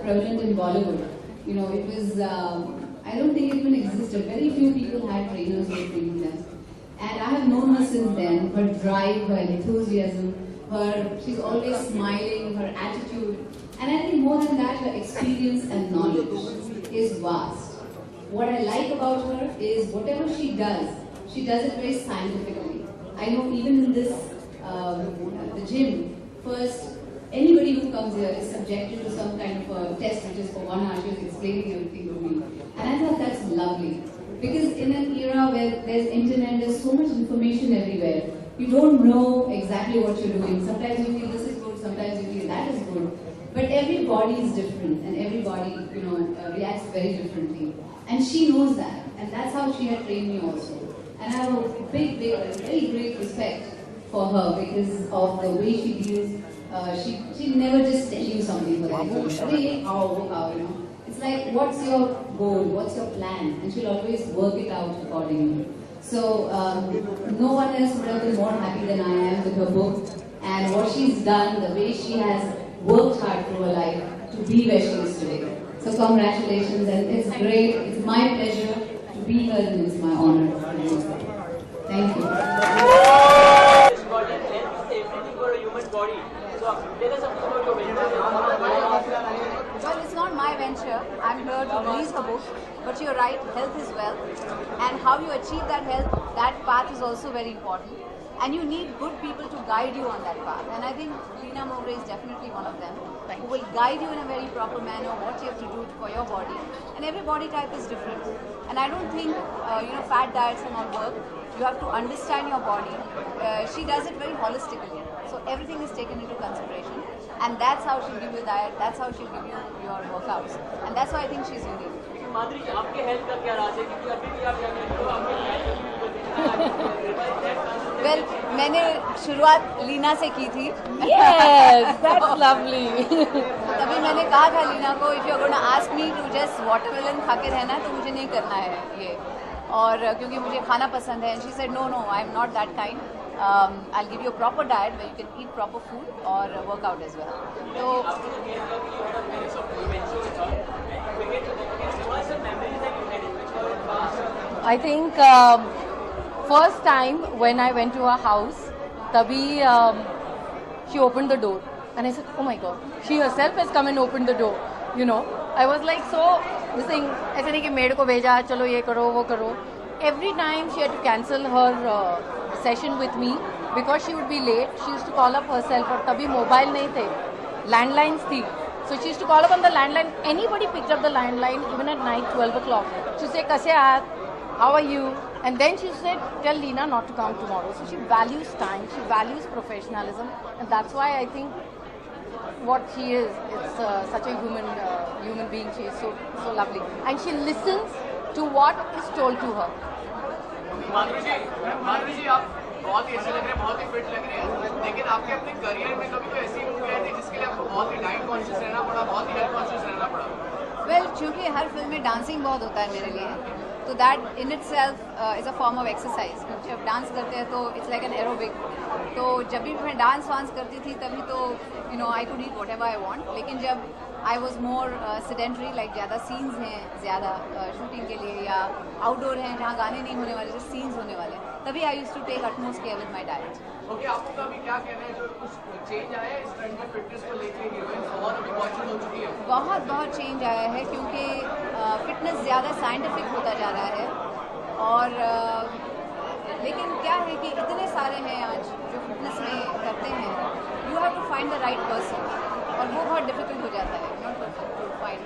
prevalent in Bollywood. You know, it was, I don't think it even existed. Very few people had trainers who were training them. And I have known her since then. Her drive, her enthusiasm, she's always smiling, her attitude. And I think more than that, her experience and knowledge is vast. What I like about her is whatever she does it very scientifically. I know even in this, the gym, first, anybody who comes here is subjected to some kind of a test which is for 1 hour. She was explaining everything to me. And I thought that's lovely. Because in an era where there's internet, there's so much information everywhere. You don't know exactly what you're doing. Sometimes you feel this is good, sometimes you feel that is good. But every body is different and every body, reacts very differently. And she knows that. And that's how she had trained me also. And I have a very great respect for her because of the way she deals. She never just tell you something for that. Hey, how, It's like, what's your goal? What's your plan? And she'll always work it out accordingly. So, no one else would have been more happy than I am with her book and what she's done, the way she has worked hard through her life to be where she is today. So, congratulations, and it's great. It's my pleasure to be here, and it's my honor. Thank you. Well, it's not my venture. I'm here to release her book. But you're right, health is wealth. And how you achieve that health, that path is also very important. And you need good people to guide you on that path. And I think Leena Mogre is definitely one of them, who will guide you in a very proper manner what you have to do for your body. And every body type is different. And I don't think, fat diets and all work. You have to understand your body. She does it very holistically. So everything is taken into consideration. And that's how she'll give you diet, that's how she'll give you your workouts. And that's why I think she's unique. माधुरी जी, आपके health का क्या राज है? क्योंकि अभी भी आप Well, मैंने शुरुआत लीना से की थी. Yes, that's lovely. तभी मैंने कहा था लीना को, if you're gonna ask me to just watermelon खा के रहना है तो मुझे नहीं करना है ये. और क्योंकि मुझे खाना पसंद है. And she said, no, I'm not that kind. I'll give you a proper diet where you can eat proper food or work out as well. So, I think first time when I went to her house, Tabhi she opened the door and I said, oh my God, she herself has come and opened the door. I was like so missing. ऐसे नहीं कि made को भेजा चलो ये करो वो करो. Every time she had to cancel her session with me because she would be late. She used to call up herself और तभी mobile नहीं थे, landlines थी. So she used to call up on the landline. Anybody picked up the landline even at night 12 o'clock. She said, "Kaise aap? How are you?" And then she said, "Tell Leena not to come tomorrow." So she values time, she values professionalism, and that's why I think what she is, it's such a human being. She is so lovely, and she listens to what is told to her. माधुरी जी, आप बहुत ही अच्छे लग रहे हैं, बहुत ही fit लग रहे हैं. लेकिन आपके अपने करियर में कभी तो ऐसी मूवी आई थी जिसके लिए आपको बहुत ही डाइट कॉन्शियस रहना पड़ा, बहुत ही हेल्थ कॉन्शियस रहना पड़ा. well, क्योंकि हर फिल्म में डांसिंग बहुत होता है मेरे लिए, तो that in itself is a form of exercise. जब डांस करते हैं तो इट्स लाइक एन एरोबिक. तो जब भी मैं डांस वांस करती थी तभी तो I could eat whatever I want. लेकिन जब I was more sedentary, like ज़्यादा सीन्स हैं, ज़्यादा शूटिंग के लिए या आउटडोर हैं जहाँ गाने नहीं होने वाले, जो सीन्स होने वाले, तभी I used to take utmost care with my diet. Okay, आपका अभी क्या कहना है, जो कुछ चेंज आया है इस ट्रेंड में फिटनेस को लेकर? हीरोइंस बहुत अभी कॉन्शियस हो चुकी है. बहुत चेंज आया है क्योंकि फिटनेस ज़्यादा साइंटिफिक होता जा रहा है. और लेकिन क्या है कि इतने सारे हैं आज जो फिटनेस में करते हैं. You have to find the right person, और वो बहुत डिफिकल्ट हो जाता है not to find.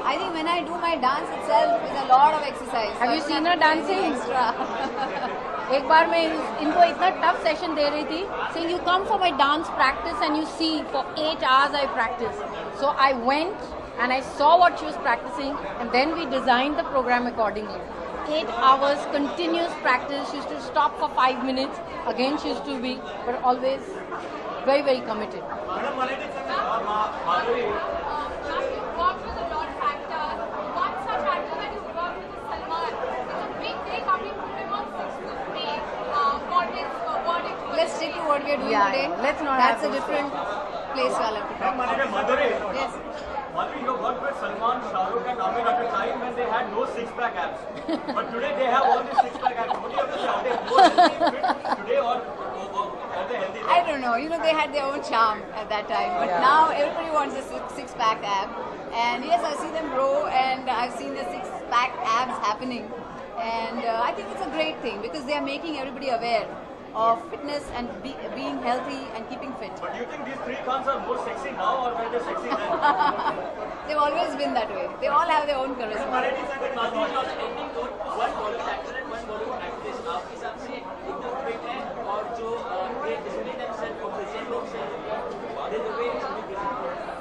I think when I do my dance itself is a lot of exercise. Have you seen her dancing? Extra. एक बार मैं इनको इतना टफ सेशन दे रही थी, saying you come for my dance practice and you see for 8 hours I practice. So I went and I saw what she was practicing, and then we designed the program accordingly. 8 hours continuous practice. She used to stop for 5 minutes. Again she used to be, but always very committed. what we are doing Yeah, today. yeah. Let's not That's have a those different place I'll have to talk. Madhuri, Yes. Madhuri, you worked with Salman, Shah Rukh and Amir at a time when they had no six-pack abs. But today they have all these six-pack abs. What do you have to say? Are they more healthy, fit today or are they healthy? I don't know. You know, they had their own charm at that time. But now everybody wants a six-pack ab. And yes, I see them grow and I've seen the six-pack abs happening. And I think it's a great thing because they are making everybody aware of fitness and being healthy and keeping fit. But do you think these three Khans are more sexy now or were they sexy then? They've always been that way. They all have their own charisma.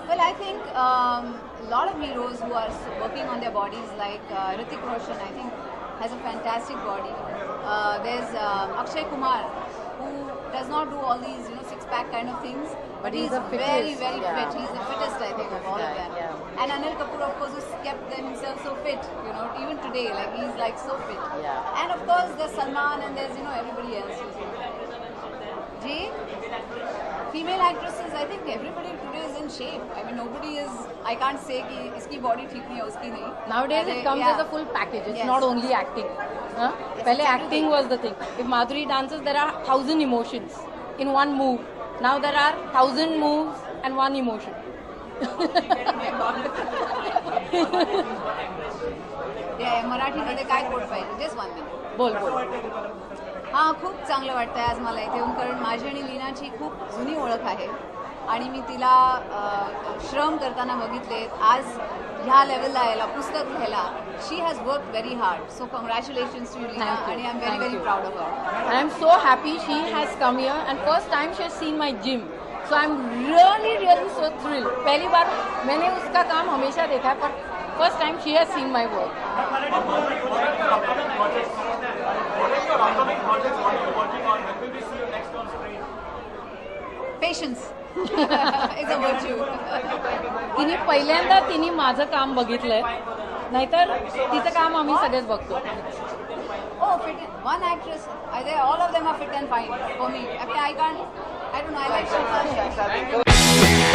Well, I think a lot of heroes who are working on their bodies, like Hrithik Roshan, I think has a fantastic body. There's Akshay Kumar, who does not do all these, six-pack kind of things, but he's the very, fittest, very yeah. fit. He's the fittest, I think, of all of them. Yeah. And Anil Kapoor, of course, who's kept himself so fit, even today, like he's like so fit. Yeah. And of course, there's Salman and there's, everybody else. Jay? Female actresses, I think everybody today is in shape. I mean, nobody is, I can't say कि इसकी body ठीक नहीं है, उसकी नहीं. Nowadays it comes as a full package. It's Yes. not only acting. Huh? Pehle it's acting was the thing. If Madhuri dances, there are 1,000 emotions in one move. Now there are 1,000 moves and one emotion. मराठीमध्ये काय coat पाहिजे? Just 1 minute. बोल बोल. हां, खूप चांगलं वाटतंय आज मला इथे येऊन, कारण माझी आणि लीनाची खूप जुनी ओळख आहे आणि मी तिला श्रम करताना बघितले. आज ह्या लेवलला यायला, पुस्तक लिहायला, she has work very hard. So congratulations to Leena आणि I am very very proud of her. And I'm so happy she has come here and first time she has seen my gym. So I'm really so thrilled. पहली बार मैंने उसका काम हमेशा देखा है, पर first time she has seen my work. What are your upcoming projects? What are you working on? When will we see you next on screen? Patience is a virtue. तिने पहिल्यांदा माझं काम बघितलंय, नाहीतर तिचं काम आम्ही सगळेच बघतो. Oh, fit. One actress. All of them are fit and fine for me. I don't know. I like Shilpa.